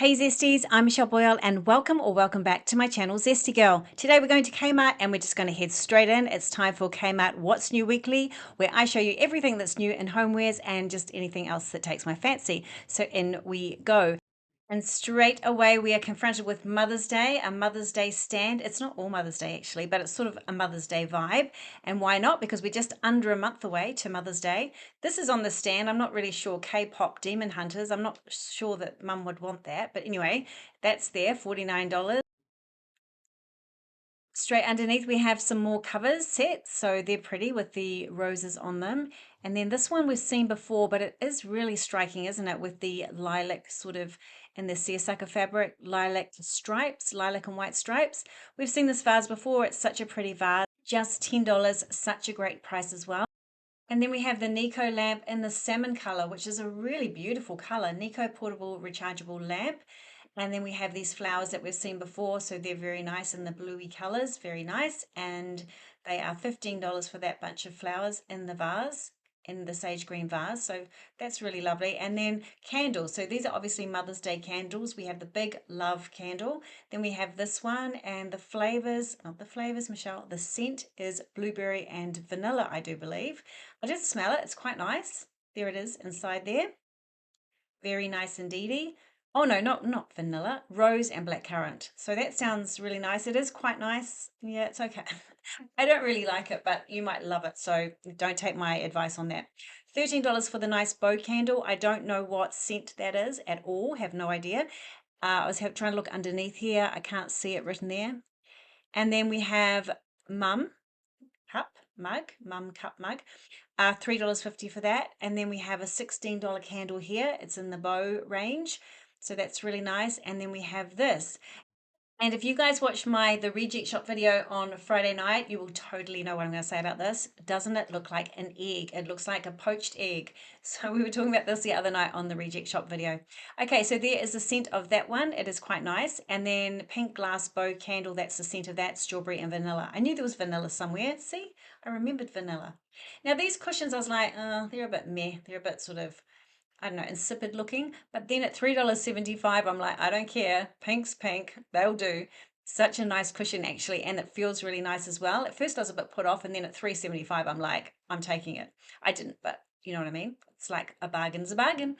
Hey Zesties, I'm Michelle Boyle and welcome back to my channel Zesty Girl. Today we're going to Kmart and we're just going to head straight in. It's time for Kmart What's New Weekly, where I show you everything that's new in homewares and just anything else that takes my fancy. So in we go. And straight away, we are confronted with Mother's Day, a Mother's Day stand. It's not all Mother's Day actually, but it's sort of a Mother's Day vibe. And why not? Because we're just under a month away to Mother's Day. This is on the stand. I'm not really sure. K-pop Demon Hunters. I'm not sure that Mum would want that. But anyway, that's there, $49. Straight underneath we have some more covers sets, so they're pretty with the roses on them. And then this one we've seen before, but it is really striking, isn't it, with the lilac sort of in the seersucker fabric, lilac stripes, lilac and white stripes. We've seen this vase before. It's such a pretty vase, just $10, such a great price as well. And then we have the Nico lamp in the salmon color, which is a really beautiful color. Nico portable rechargeable lamp. And then we have these flowers that we've seen before, so they're very nice in the bluey colors, very nice. And they are $15 for that bunch of flowers in the vase, in the sage green vase. So that's really lovely. And then candles. So these are obviously Mother's Day candles. We have the big love candle. Then we have this one and the flavors, not the flavors, Michelle, the scent is blueberry and vanilla, I do believe. I did smell it. It's quite nice. There it is inside there. Very nice indeedy. Oh no, not vanilla, rose and blackcurrant. So that sounds really nice. It is quite nice. Yeah, it's okay. I don't really like it, but you might love it. So don't take my advice on that. $13 for the nice bow candle. I don't know what scent that is at all. Have no idea. I was trying to look underneath here. I can't see it written there. And then we have Mum cup mug, Mum cup mug. $3.50 for that. And then we have a $16 candle here. It's in the bow range. So that's really nice. And then we have this. And if you guys watched the reject shop video on Friday night, you will totally know what I'm going to say about this. Doesn't it look like an egg? It looks like a poached egg. So we were talking about this the other night on the reject shop video. Okay, so there is the scent of that one. It is quite nice. And then pink glass bow candle, that's the scent of that, strawberry and vanilla. I knew there was vanilla somewhere. See, I remembered vanilla. Now these cushions, I was like, they're a bit meh. They're a bit sort of, I don't know, insipid looking. But then at $3.75, I'm like, I don't care. Pink's pink. They'll do. Such a nice cushion actually, and it feels really nice as well. At first I was a bit put off, and then at $3.75, I'm like, I'm taking it. I didn't, but you know what I mean? It's like a bargain's a bargain.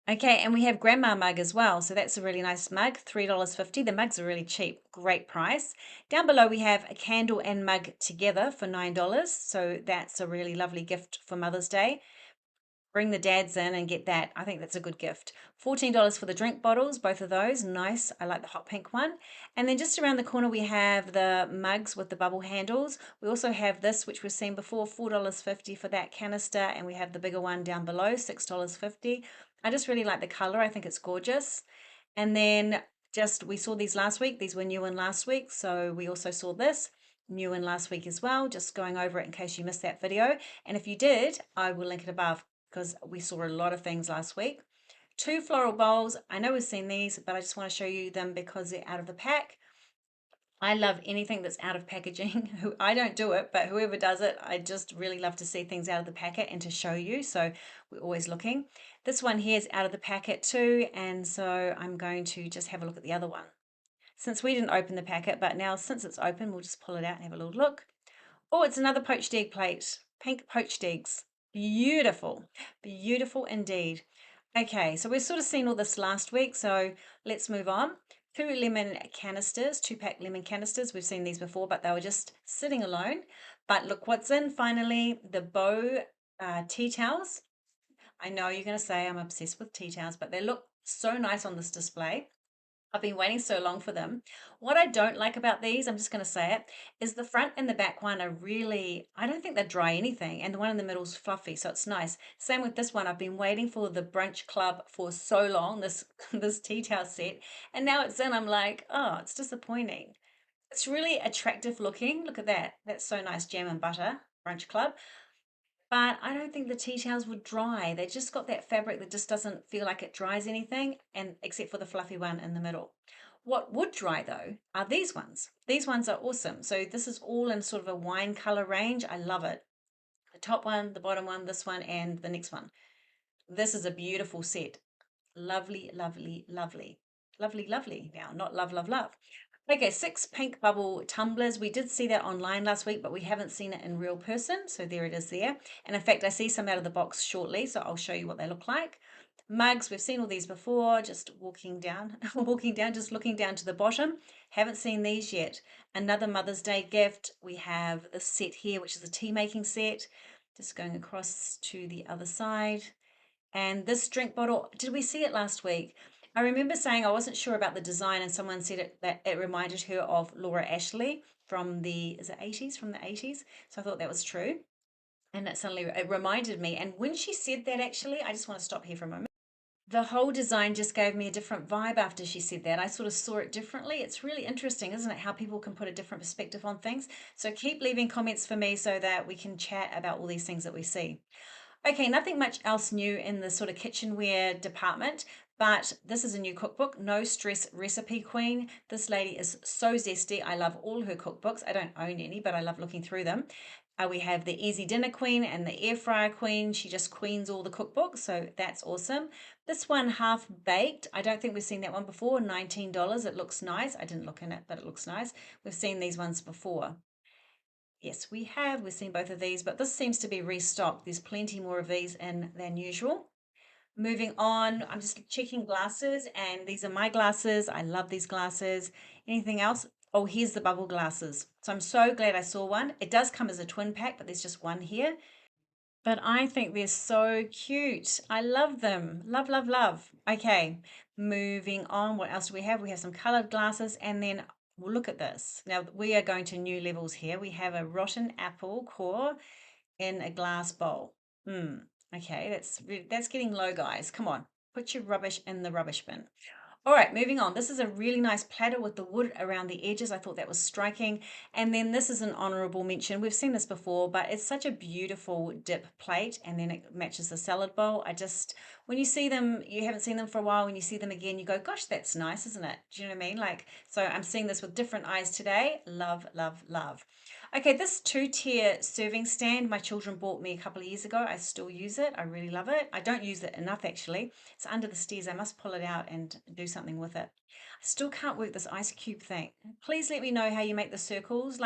Okay, and we have grandma mug as well. So that's a really nice mug, $3.50. The mugs are really cheap, great price. Down below we have a candle and mug together for $9. So that's a really lovely gift for Mother's Day. Bring the dads in and get that. I think that's a good gift. $14 for the drink bottles, both of those. Nice. I like the hot pink one. And then just around the corner, we have the mugs with the bubble handles. We also have this, which we've seen before, $4.50 for that canister. And we have the bigger one down below, $6.50. I just really like the color. I think it's gorgeous. And then we saw these last week. These were new in last week. So we also saw this new in last week as well. Just going over it in case you missed that video. And if you did, I will link it above, because we saw a lot of things last week. 2 floral bowls. I know we've seen these, but I just want to show you them because they're out of the pack. I love anything that's out of packaging. I don't do it, but whoever does it, I just really love to see things out of the packet and to show you. So we're always looking. This one here is out of the packet too, and so I'm going to just have a look at the other one. Since we didn't open the packet, but now since it's open, we'll just pull it out and have a little look. Oh, it's another poached egg plate. Pink poached eggs. Beautiful. Beautiful indeed. Okay, so we've sort of seen all this last week, so let's move on. 2 lemon canisters, 2-pack lemon canisters. We've seen these before, but they were just sitting alone. But look what's in finally, the bow tea towels. I know you're going to say I'm obsessed with tea towels, but they look so nice on this display. I've been waiting so long for them. What I don't like about these, I'm just going to say it, is the front and the back one are really, I don't think they dry anything. And the one in the middle is fluffy, so it's nice. Same with this one. I've been waiting for the brunch club for so long, this, this tea towel set. And now it's in, I'm like, oh, it's disappointing. It's really attractive looking. Look at that. That's so nice, jam and butter, brunch club. But I don't think the tea towels would dry. They just got that fabric that just doesn't feel like it dries anything, and except for the fluffy one in the middle. What would dry though are these ones. These ones are awesome. So this is all in sort of a wine color range. I love it. The top one, the bottom one, this one, and the next one. This is a beautiful set. Lovely, lovely, lovely. Lovely, lovely. Now, not love, love, love. Okay, 6 pink bubble tumblers. We did see that online last week, but we haven't seen it in real person. So there it is there. And in fact, I see some out of the box shortly, so I'll show you what they look like. Mugs, we've seen all these before, just walking down, walking down, just looking down to the bottom. Haven't seen these yet. Another Mother's Day gift. We have this set here, which is a tea making set. Just going across to the other side. And this drink bottle, did we see it last week? I remember saying I wasn't sure about the design, and someone said that it reminded her of Laura Ashley from is it 80s, from the 80s? So I thought that was true. And it reminded me. And when she said that, actually, I just want to stop here for a moment. The whole design just gave me a different vibe after she said that. I sort of saw it differently. It's really interesting, isn't it? How people can put a different perspective on things. So keep leaving comments for me so that we can chat about all these things that we see. Okay, nothing much else new in the sort of kitchenware department, but this is a new cookbook, No Stress Recipe Queen. This lady is so zesty. I love all her cookbooks. I don't own any, but I love looking through them. We have the Easy Dinner Queen and the Air Fryer Queen. She just queens all the cookbooks, so that's awesome. This one, Half Baked. I don't think we've seen that one before. $19. It looks nice. I didn't look in it, but it looks nice. We've seen these ones before. Yes, we have. We've seen both of these, but this seems to be restocked. There's plenty more of these in than usual. Moving on, I'm just checking glasses, and these are my glasses. I love these glasses. Anything else? Oh, here's the bubble glasses. So I'm so glad I saw one. It does come as a twin pack, but there's just one here. But I think they're so cute. I love them. Love, love, love. Okay, moving on. What else do we have? We have some colored glasses, and then well, look at this. Now we are going to new levels here. We have a rotten apple core in a glass bowl. Hmm. Okay, that's getting low, guys. Come on, put your rubbish in the rubbish bin. All right, moving on. This is a really nice platter with the wood around the edges. I thought that was striking. And then this is an honorable mention. We've seen this before, but it's such a beautiful dip plate, and then it matches the salad bowl. When you see them, you haven't seen them for a while. When you see them again, you go, gosh, that's nice, isn't it? Do you know what I mean? So I'm seeing this with different eyes today. Love, love, love. Okay, this two-tier serving stand my children bought me a couple of years ago. I still use it. I really love it. I don't use it enough, actually. It's under the stairs. I must pull it out and do something with it. I still can't work this ice cube thing. Please let me know how you make the circles.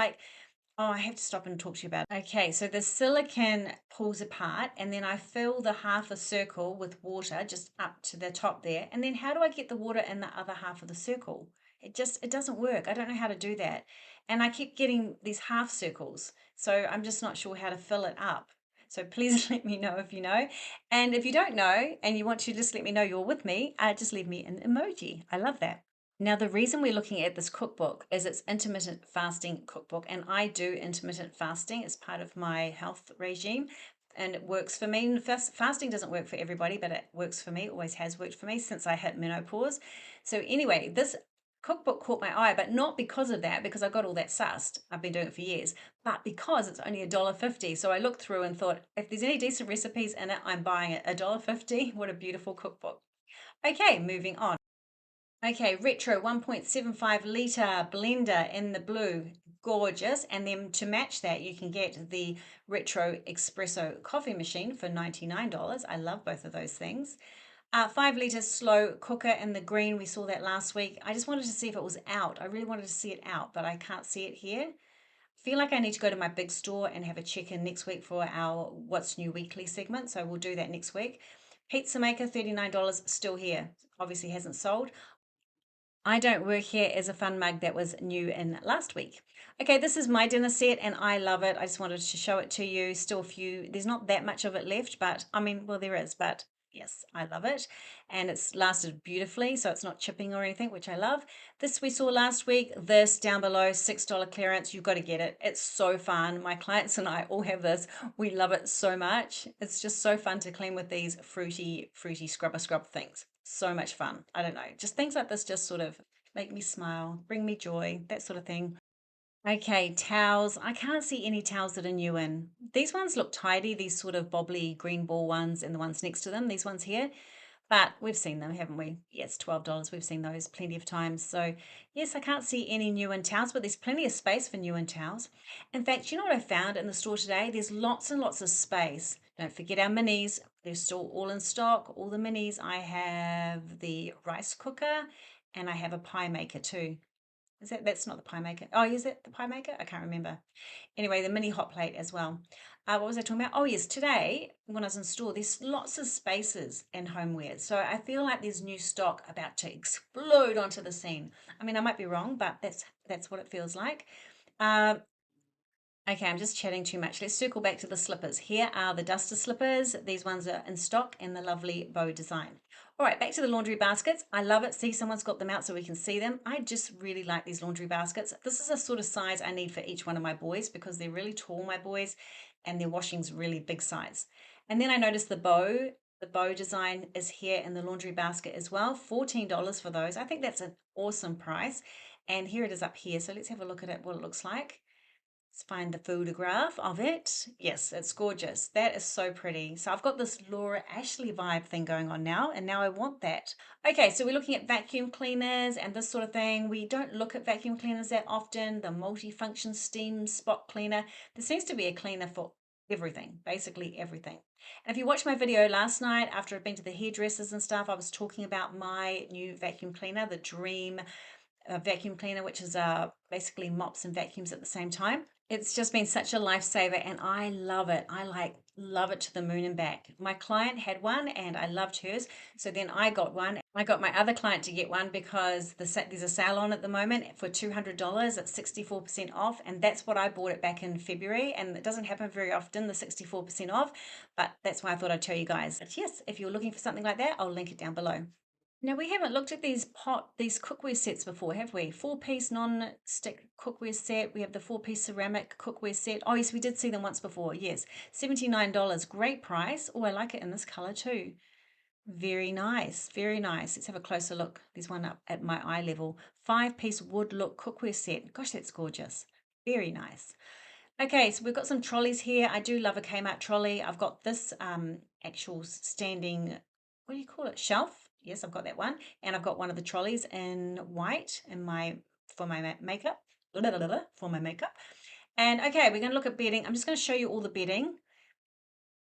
Oh, I have to stop and talk to you about it. Okay, so the silicone pulls apart, and then I fill the half a circle with water just up to the top there. And then how do I get the water in the other half of the circle? It doesn't work. I don't know how to do that. And I keep getting these half circles. So I'm just not sure how to fill it up. So please let me know if you know. And if you don't know and you want to just let me know you're with me, just leave me an emoji. I love that. Now, the reason we're looking at this cookbook is it's intermittent fasting cookbook, and I do intermittent fasting as part of my health regime, and it works for me. Fasting doesn't work for everybody, but it works for me. It always has worked for me since I hit menopause. So anyway, this cookbook caught my eye, but not because of that, because I got all that sussed. I've been doing it for years, but because it's only $1.50. So I looked through and thought, if there's any decent recipes in it, I'm buying it. $1.50. What a beautiful cookbook. Okay, moving on. Okay, retro 1.75 litre blender in the blue, gorgeous. And then to match that, you can get the retro espresso coffee machine for $99. I love both of those things. 5 litre slow cooker in the green, we saw that last week. I just wanted to see if it was out. I really wanted to see it out, but I can't see it here. I feel like I need to go to my big store and have a check-in next week for our What's New Weekly segment, so we'll do that next week. Pizza maker, $39, still here. Obviously hasn't sold. I Don't Work Here is a fun mug that was new in last week. Okay, this is my dinner set and I love it. I just wanted to show it to you. Still a few, there's not that much of it left, but I mean, well, there is, but yes, I love it. And it's lasted beautifully, so it's not chipping or anything, which I love. This we saw last week, this down below, $6 clearance. You've got to get it. It's so fun. My clients and I all have this. We love it so much. It's just so fun to clean with these fruity scrub things. So much fun. I don't know. Just things like this just sort of make me smile, bring me joy, that sort of thing. Okay, towels. I can't see any towels that are new in. These ones look tidy, these sort of bobbly green ball ones and the ones next to them, these ones here. But we've seen them, haven't we? Yes, $12. We've seen those plenty of times. So, yes, I can't see any new in towels, but there's plenty of space for new in towels. In fact, you know what I found in the store today? There's lots and lots of space. Don't forget our minis. They're still all in stock. All the minis. I have the rice cooker and I have a pie maker too. That's not the pie maker. Oh, is it the pie maker? I can't remember. Anyway, the mini hot plate as well. What was I talking about? Oh, yes, today when I was in store, there's lots of spaces in homeware. So I feel like there's new stock about to explode onto the scene. I mean, I might be wrong, but that's what it feels like. Um, Okay, I'm just chatting too much. Let's circle back to the slippers. Here are the duster slippers. These ones are in stock in the lovely bow design. All right, back to the laundry baskets. I love it. See, someone's got them out so we can see them. I just really like these laundry baskets. This is a sort of size I need for each one of my boys because they're really tall, my boys, and their washing's really big size. And then I noticed the bow. The bow design is here in the laundry basket as well. $14 for those. I think that's an awesome price. And here it is up here. So let's have a look at it, what it looks like. Let's find the photograph of it. Yes, it's gorgeous. That is so pretty. So I've got this Laura Ashley vibe thing going on now, and now I want that. Okay, so we're looking at vacuum cleaners and this sort of thing. We don't look at vacuum cleaners that often. The multifunction steam spot cleaner. There seems to be a cleaner for everything, basically everything. And if you watched my video last night after I'd been to the hairdressers and stuff, I was talking about my new vacuum cleaner, the Dreame vacuum cleaner, which is basically mops and vacuums at the same time. It's just been such a lifesaver and I love it. I love it to the moon and back. My client had one and I loved hers. So then I got one. I got my other client to get one because there's a sale on at the moment for $200. It's 64% off. And that's what I bought it back in February. And it doesn't happen very often, the 64% off. But that's why I thought I'd tell you guys. But yes, if you're looking for something like that, I'll link it down below. Now we haven't looked at these cookware sets before, have we? Four-piece non-stick cookware set. We have the four-piece ceramic cookware set. Oh yes, we did see them once before. Yes, $79. Great price. Oh, I like it in this color too. Very nice, very nice. Let's have a closer look. There's one up at my eye level. Five-piece wood look cookware set. Gosh, that's gorgeous. Very nice. Okay, so we've got some trolleys here. I do love a Kmart trolley. I've got this actual standing, what do you call it? Shelf. Yes, I've got that one. And I've got one of the trolleys in white in for my makeup. For my makeup. And okay, we're going to look at bedding. I'm just going to show you all the bedding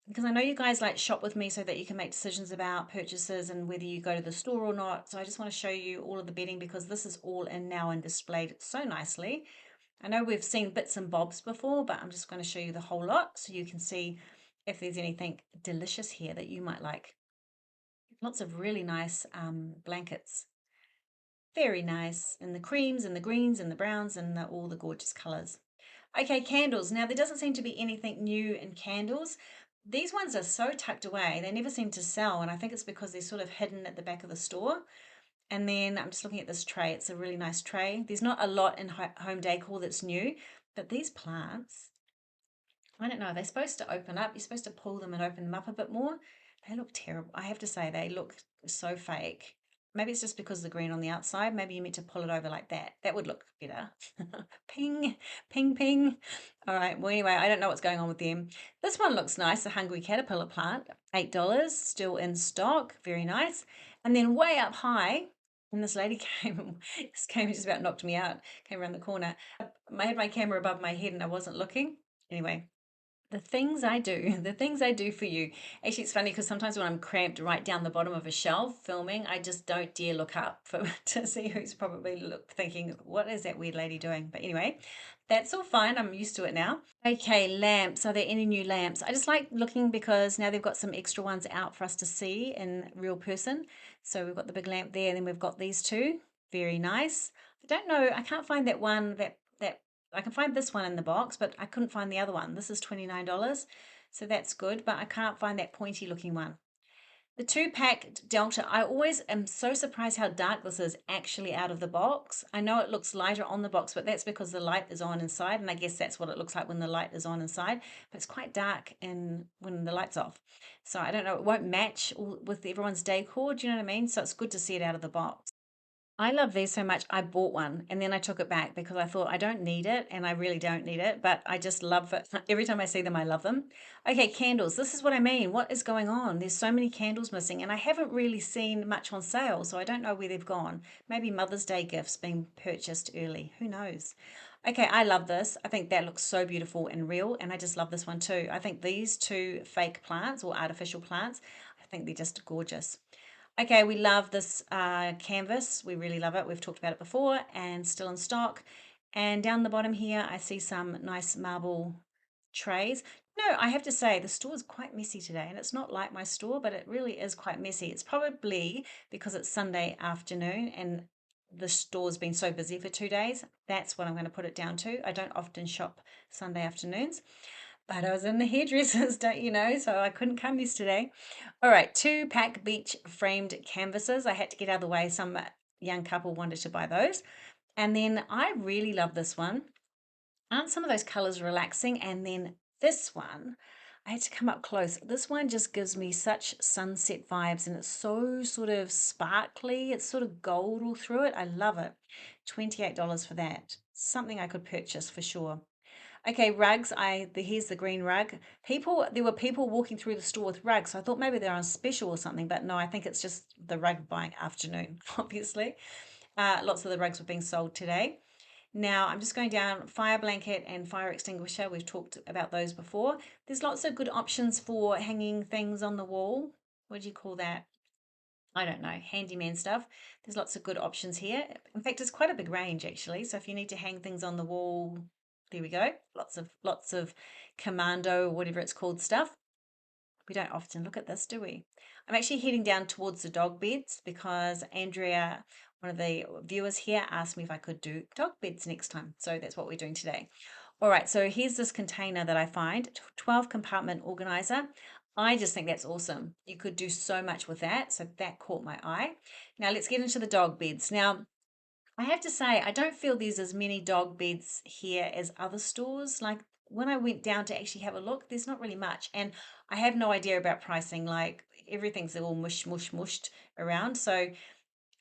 because I know you guys like shop with me so that you can make decisions about purchases and whether you go to the store or not. So I just want to show you all of the bedding because this is all in now and displayed so nicely. I know we've seen bits and bobs before, but I'm just going to show you the whole lot so you can see if there's anything delicious here that you might like. Lots of really nice blankets. Very nice. And the creams and the greens and the browns and all the gorgeous colors. Okay, candles. Now, there doesn't seem to be anything new in candles. These ones are so tucked away. They never seem to sell, and I think it's because they're sort of hidden at the back of the store. And then I'm just looking at this tray. It's a really nice tray. There's not a lot in home decor that's new, but these plants, I don't know, they're supposed to open up. You're supposed to pull them and open them up a bit more. They look terrible. I have to say, they look so fake. Maybe it's just because of the green on the outside. Maybe you meant to pull it over like that. That would look better. Ping, ping, ping. All right. Well, anyway, I don't know what's going on with them. This one looks nice. The Hungry Caterpillar plant, $8, still in stock. Very nice. And then way up high, and this lady came and just about knocked me out, came around the corner. I had my camera above my head and I wasn't looking. Anyway, the things I do, the things I do for you. Actually, it's funny because sometimes when I'm cramped right down the bottom of a shelf filming, I just don't dare look up to see who's probably thinking, what is that weird lady doing? But anyway, that's all fine. I'm used to it now. Okay, lamps. Are there any new lamps? I just like looking because now they've got some extra ones out for us to see in real person. So we've got the big lamp there, and then we've got these two. Very nice. I don't know. I can't find that one that I can find this one in the box, but I couldn't find the other one. This is $29, so that's good, but I can't find that pointy looking one. The two-pack Delta, I always am so surprised how dark this is actually out of the box. I know it looks lighter on the box, but that's because the light is on inside, and I guess that's what it looks like when the light is on inside, but it's quite dark when the light's off. So I don't know, it won't match with everyone's decor, do you know what I mean? So it's good to see it out of the box. I love these so much. I bought one and then I took it back because I thought I don't need it and I really don't need it, but I just love it. Every time I see them, I love them. Okay, candles. This is what I mean. What is going on? There's so many candles missing and I haven't really seen much on sale, so I don't know where they've gone. Maybe Mother's Day gifts being purchased early. Who knows? Okay, I love this. I think that looks so beautiful and real, and I just love this one too. I think these two fake plants or artificial plants, I think they're just gorgeous. Okay, we love this canvas. We really love it. We've talked about it before and still in stock. And down the bottom here, I see some nice marble trays. No, I have to say the store is quite messy today, and it's not like my store, but it really is quite messy. It's probably because it's Sunday afternoon and the store's been so busy for 2 days. That's what I'm going to put it down to. I don't often shop Sunday afternoons. But I was in the hairdressers, don't you know, so I couldn't come yesterday. All right, 2-pack beach framed canvases. I had to get out of the way. Some young couple wanted to buy those. And then I really love this one. Aren't some of those colors relaxing? And then this one, I had to come up close. This one just gives me such sunset vibes and it's so sort of sparkly. It's sort of gold all through it. I love it. $28 for that. Something I could purchase for sure. Okay, rugs. Here's the green rug. There were people walking through the store with rugs. So I thought maybe they're on special or something, but no, I think it's just the rug buying afternoon, obviously. Lots of the rugs were being sold today. Now I'm just going down fire blanket and fire extinguisher. We've talked about those before. There's lots of good options for hanging things on the wall. What do you call that? I don't know, handyman stuff. There's lots of good options here. In fact, it's quite a big range actually. So if you need to hang things on the wall, there we go. Lots of commando, whatever it's called stuff. We don't often look at this, do we? I'm actually heading down towards the dog beds because Andrea, one of the viewers here, asked me if I could do dog beds next time. So that's what we're doing today. All right, so here's this container that I find, 12 compartment organizer. I just think that's awesome. You could do so much with that. So that caught my eye. Now let's get into the dog beds. Now, I have to say, I don't feel there's as many dog beds here as other stores. Like when I went down to actually have a look, there's not really much. And I have no idea about pricing. Like everything's all mushed around. So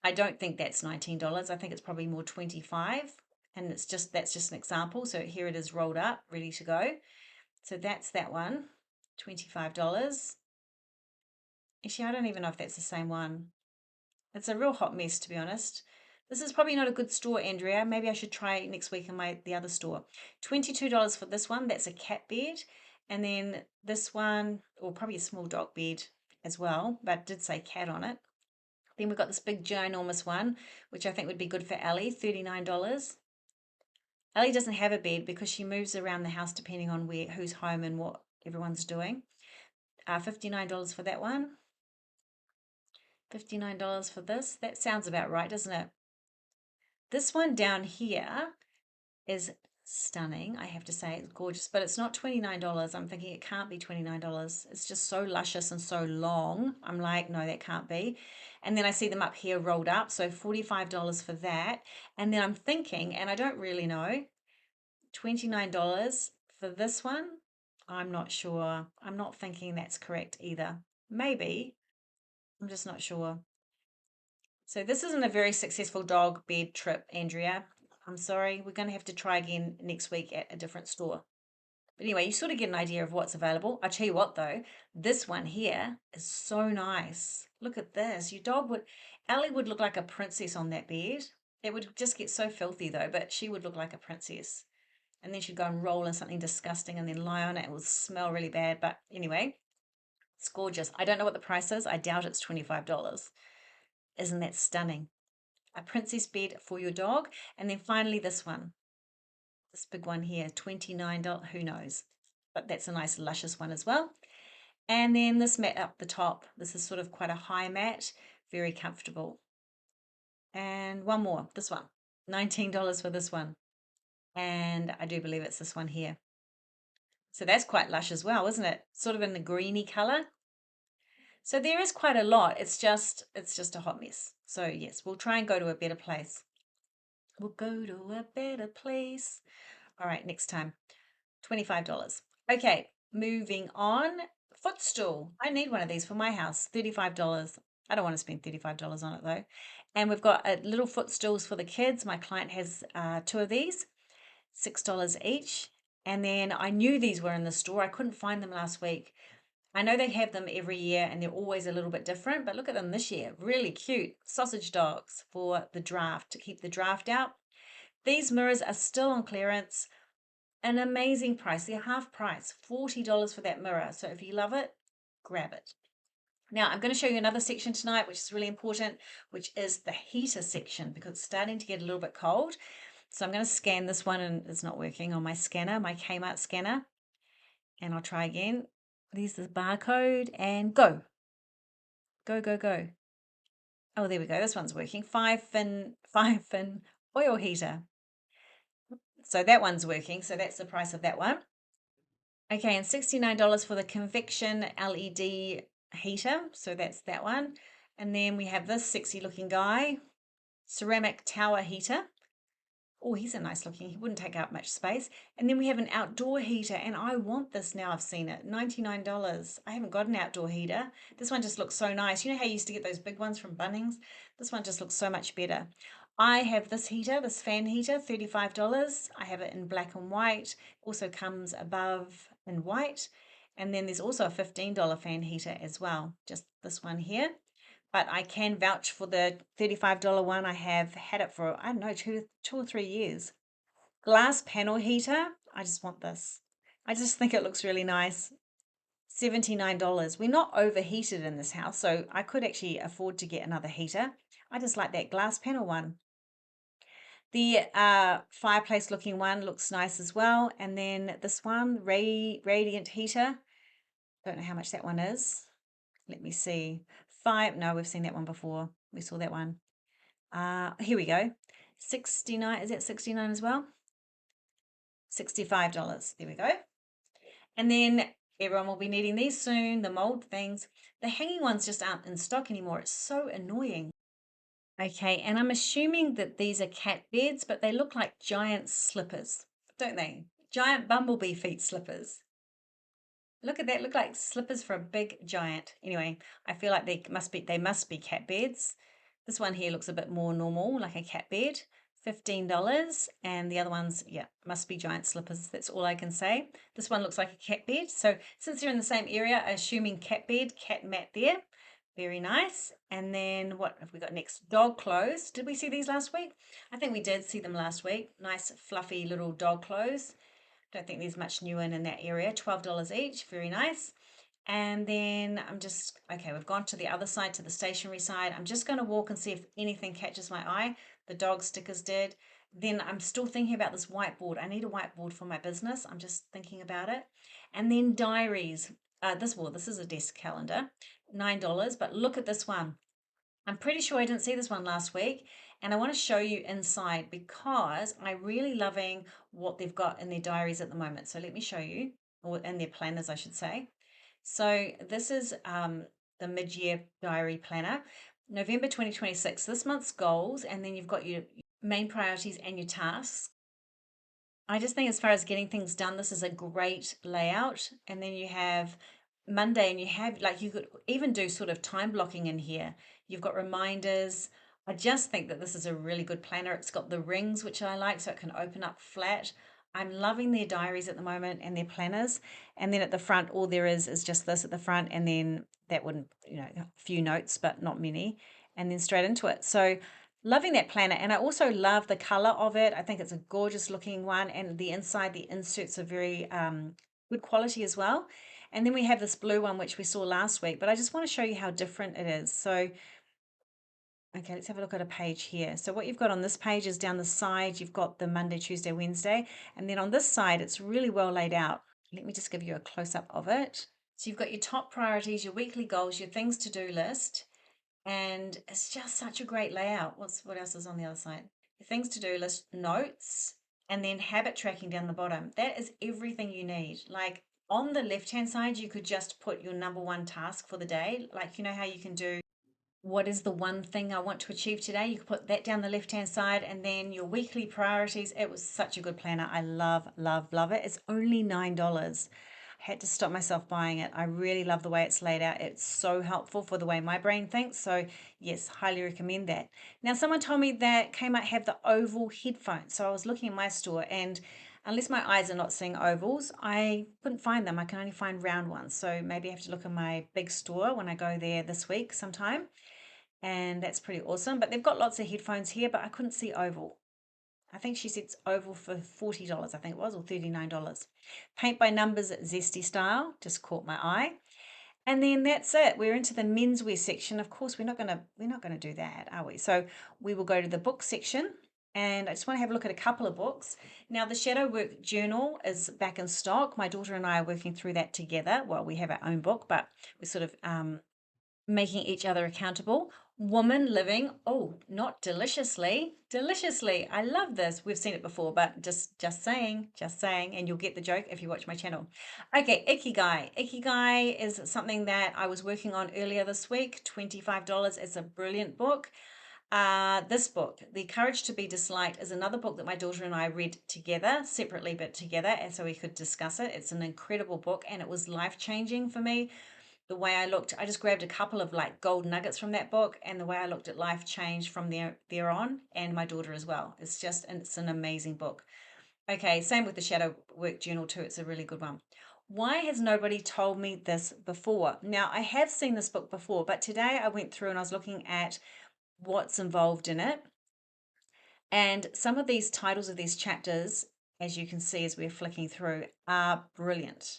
I don't think that's $19. I think it's probably more 25. And that's just an example. So here it is rolled up, ready to go. So that's that one, $25. Actually, I don't even know if that's the same one. It's a real hot mess, to be honest. This is probably not a good store, Andrea. Maybe I should try next week in the other store. $22 for this one. That's a cat bed. And then this one, or probably a small dog bed as well, but it did say cat on it. Then we've got this big ginormous one, which I think would be good for Ellie, $39. Ellie doesn't have a bed because she moves around the house depending on who's home and what everyone's doing. $59 for that one. $59 for this. That sounds about right, doesn't it? This one down here is stunning. I have to say it's gorgeous, but it's not $29. I'm thinking it can't be $29. It's just so luscious and so long. I'm like, no, that can't be. And then I see them up here rolled up, so $45 for that. And then I'm thinking, and I don't really know, $29 for this one. I'm not sure. I'm not thinking that's correct either. Maybe. I'm just not sure. So this isn't a very successful dog bed trip, Andrea. I'm sorry. We're going to have to try again next week at a different store. But anyway, you sort of get an idea of what's available. I tell you what though, this one here is so nice. Look at this. Ellie would look like a princess on that bed. It would just get so filthy though, but she would look like a princess. And then she'd go and roll in something disgusting and then lie on it. It would smell really bad. But anyway, it's gorgeous. I don't know what the price is. I doubt it's $25. Isn't that stunning? A princess bed for your dog. And then finally this one, this big one here, $29. Who knows? But that's a nice luscious one as well. And then this mat up the top. This is sort of quite a high mat, very comfortable. And one more, this one, $19 for this one. And I do believe it's this one here. So that's quite lush as well, isn't it? Sort of in the greeny color. So there is quite a lot. It's just a hot mess. So yes, we'll try and go to a better place. We'll go to a better place. All right, next time. $25. Okay, moving on. Footstool. I need one of these for my house. $35. I don't want to spend $35 on it though. And we've got little footstools for the kids. My client has two of these, $6 each. And then I knew these were in the store. I couldn't find them last week. I know they have them every year and they're always a little bit different, but look at them this year. Really cute. Sausage dogs for the draft, to keep the draft out. These mirrors are still on clearance. An amazing price. They're half price, $40 for that mirror. So if you love it, grab it. Now I'm going to show you another section tonight, which is really important, which is the heater section, because it's starting to get a little bit cold. So I'm going to scan this one, and it's not working on my scanner, my Kmart scanner. And I'll try again. There's the barcode and go. Go, go, go. Oh, there we go. This one's working. Five fin oil heater. So that one's working. So that's the price of that one. Okay, and $69 for the convection LED heater. So that's that one. And then we have this sexy looking guy, ceramic tower heater. Oh, he's a nice looking, he wouldn't take up much space. And then we have an outdoor heater, and I want this now. I've seen it, $99. I haven't got an outdoor heater. This one just looks so nice. You know how you used to get those big ones from Bunnings? This one just looks so much better. I have this heater, this fan heater, $35. I have it in black and white. Also comes above in white. And then there's also a $15 fan heater as well, just this one here. But I can vouch for the $35 one. I have had it for, I don't know, two or 3 years. Glass panel heater. I just want this. I just think it looks really nice. $79. We're not overheated in this house, so I could actually afford to get another heater. I just like that glass panel one. The fireplace looking one looks nice as well. And then this one, radiant heater. Don't know how much that one is. Let me see. No, we've seen that one before. We saw that one. Here we go. 69, is that 69 as well? $65. There we go. And then everyone will be needing these soon, the mold things. The hanging ones just aren't in stock anymore. It's so annoying. Okay, and I'm assuming that these are cat beds, but they look like giant slippers, don't they? Giant bumblebee feet slippers. Look at that, look like slippers for a big giant. Anyway, I feel like they must be cat beds. This one here looks a bit more normal, like a cat bed. $15. And the other ones, yeah, must be giant slippers. That's all I can say. This one looks like a cat bed. So since they're in the same area, assuming cat bed, cat mat there. Very nice. And then what have we got next? Dog clothes. Did we see these last week? I think we did see them last week. Nice fluffy little dog clothes. Don't think there's much new in that area. $12 each. Very nice. And then okay, we've gone to the other side, to the stationery side. I'm just going to walk and see if anything catches my eye. The dog stickers did. Then I'm still thinking about this whiteboard. I need a whiteboard for my business. I'm just thinking about it. And then diaries. This is a desk calendar. $9, but look at this one. I'm pretty sure I didn't see this one last week, and I want to show you inside because I'm really loving what they've got in their diaries at the moment. So let me show you, or in their planners, I should say. So this is the mid-year diary planner, November 2026, this month's goals, and then you've got your main priorities and your tasks. I just think as far as getting things done, this is a great layout. And then you have Monday, and you have, like, you could even do sort of time blocking in here. You've got reminders. I just think that this is a really good planner. It's got the rings, which I like, so it can open up flat. I'm loving their diaries at the moment and their planners. And then at the front, all there is just this at the front, and then that wouldn't, a few notes, but not many, and then straight into it. So loving that planner, and I also love the color of it. I think it's a gorgeous looking one, and the inside, the inserts are very good quality as well. And then we have this blue one, which we saw last week, but I just want to show you how different it is. So, okay, let's have a look at a page here. So what you've got on this page is down the side, you've got the Monday, Tuesday, Wednesday, and then on this side, it's really well laid out. Let me just give you a close-up of it. So you've got your top priorities, your weekly goals, your things to do list, and it's just such a great layout. What else is on the other side? Your things to do list, notes, and then habit tracking down the bottom. That is everything you need. Like, on the left hand side, you could just put your number one task for the day. Like, you know how you can do, what is the one thing I want to achieve today? You can put that down the left hand side, and then your weekly priorities. It was such a good planner. I love, love, love it. It's only $9. I had to stop myself buying it. I really love the way it's laid out. It's so helpful for the way my brain thinks. So yes, highly recommend that. Now, someone told me that Kmart have the oval headphones. So I was looking in my store, and unless my eyes are not seeing ovals, I couldn't find them. I can only find round ones. So maybe I have to look in my big store when I go there this week sometime. And that's pretty awesome. But they've got lots of headphones here, but I couldn't see oval. I think she said it's oval for $40, I think it was, or $39. Paint by numbers Zesty style, just caught my eye. And then that's it. We're into the menswear section. Of course, we're not gonna do that, are we? So we will go to the book section, and I just want to have a look at a couple of books. Now, the Shadow Work Journal is back in stock. My daughter and I are working through that together. Well, we have our own book, but we're sort of making each other accountable. Woman Living, oh, not deliciously, deliciously. I love this. We've seen it before, but just saying, and you'll get the joke if you watch my channel. Okay, Ikigai. Ikigai is something that I was working on earlier this week, $25. It's a brilliant book. This book, The Courage to Be Disliked, is another book that my daughter and I read together, separately but together, and so we could discuss it. It's an incredible book, and it was life-changing for me. The way I looked, I just grabbed a couple of like gold nuggets from that book, and the way I looked at life changed from there on, and my daughter as well. It's an amazing book. Okay, same with the Shadow Work Journal too. It's a really good one. Why has nobody told me this before? Now, I have seen this book before, but today I went through and I was looking at what's involved in it. And some of these titles of these chapters, as you can see as we're flicking through, are brilliant.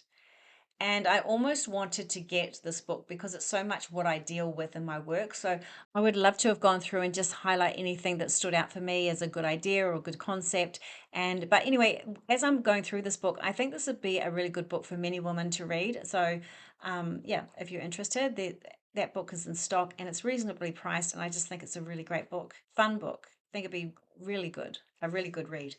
And I almost wanted to get this book because it's so much what I deal with in my work. So I would love to have gone through and just highlight anything that stood out for me as a good idea or a good concept. But anyway, as I'm going through this book, I think this would be a really good book for many women to read. So yeah, if you're interested, that book is in stock and it's reasonably priced. And I just think it's a really great book, fun book. I think it'd be really good, a really good read.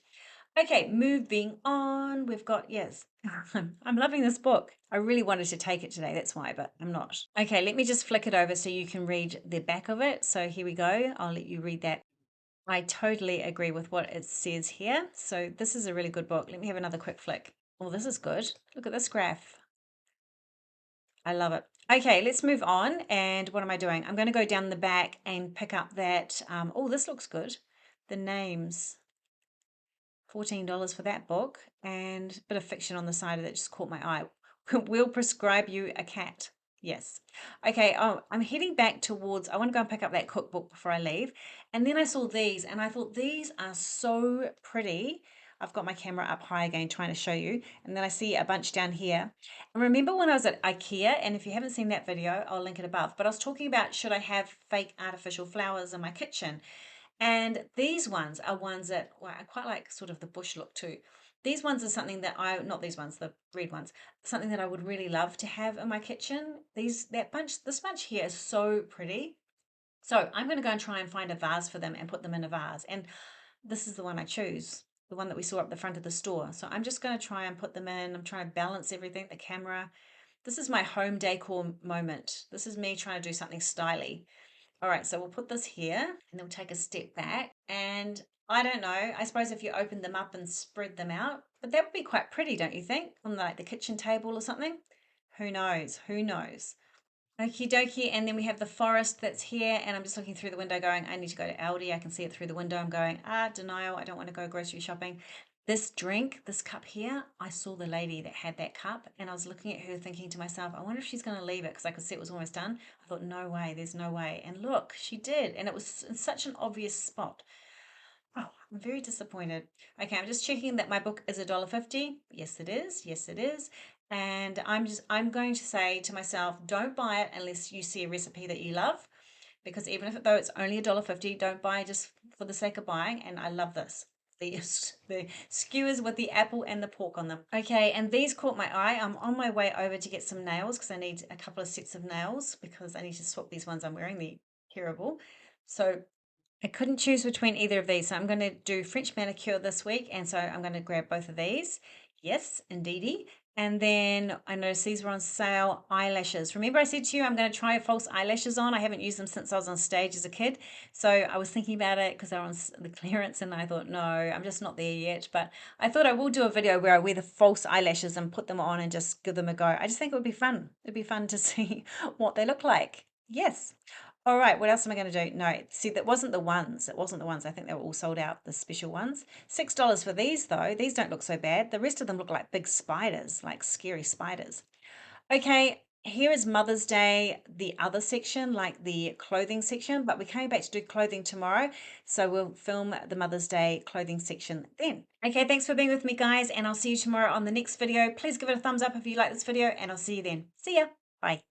Okay, moving on. We've got, yes, I'm loving this book. I really wanted to take it today, that's why, but I'm not. Okay, let me just flick it over so you can read the back of it. So here we go. I'll let you read that. I totally agree with what it says here. So this is a really good book. Let me have another quick flick. Oh, this is good. Look at this graph. I love it. Okay, let's move on. And what am I doing? I'm going to go down the back and pick up that. Oh, this looks good. The names. $14 for that book, and a bit of fiction on the side of that just caught my eye. We'll prescribe you a cat. Yes. Okay, oh, I'm heading back towards, I want to go and pick up that cookbook before I leave. And then I saw these and I thought these are so pretty. I've got my camera up high again trying to show you. And then I see a bunch down here. And remember when I was at IKEA, and if you haven't seen that video, I'll link it above. But I was talking about should I have fake artificial flowers in my kitchen? And these ones are ones that, well, I quite like sort of the bush look too. These ones are something that not these ones, the red ones, something that I would really love to have in my kitchen. This bunch here is so pretty. So I'm going to go and try and find a vase for them and put them in a vase. And this is the one I choose, the one that we saw up the front of the store. So I'm just going to try and put them in. I'm trying to balance everything, the camera. This is my home decor moment. This is me trying to do something styly. All right, so we'll put this here and then we'll take a step back. And I don't know, I suppose if you open them up and spread them out, but that would be quite pretty, don't you think? On like the kitchen table or something? Who knows? Who knows? Okie dokie. And then we have the forest that's here. And I'm just looking through the window going, I need to go to Aldi. I can see it through the window. I'm going, denial. I don't want to go grocery shopping. This drink, this cup here, I saw the lady that had that cup and I was looking at her thinking to myself, I wonder if she's going to leave it because I could see it was almost done. I thought, no way, there's no way. And look, she did. And it was in such an obvious spot. Oh, I'm very disappointed. Okay, I'm just checking that my book is $1.50. Yes, it is. Yes, it is. And I'm going to say to myself, don't buy it unless you see a recipe that you love. Because even if though it's only $1.50, don't buy just for the sake of buying. And I love this. The skewers with the apple and the pork on them. Okay, and these caught my eye. I'm on my way over to get some nails because I need a couple of sets of nails because I need to swap these ones I'm wearing. They're terrible. So I couldn't choose between either of these. So I'm going to do French manicure this week. And so I'm going to grab both of these. Yes, indeedy. And then I noticed these were on sale, eyelashes. Remember I said to you, I'm going to try false eyelashes on. I haven't used them since I was on stage as a kid. So I was thinking about it because they were on the clearance and I thought, no, I'm just not there yet. But I thought I will do a video where I wear the false eyelashes and put them on and just give them a go. I just think it would be fun. It'd be fun to see what they look like. Yes. All right, what else am I going to do? No, see, that wasn't the ones. It wasn't the ones. I think they were all sold out, the special ones. $6 for these, though. These don't look so bad. The rest of them look like big spiders, like scary spiders. Okay, here is Mother's Day, the other section, like the clothing section, but we're coming back to do clothing tomorrow, so we'll film the Mother's Day clothing section then. Okay, thanks for being with me, guys, and I'll see you tomorrow on the next video. Please give it a thumbs up if you like this video, and I'll see you then. See ya. Bye.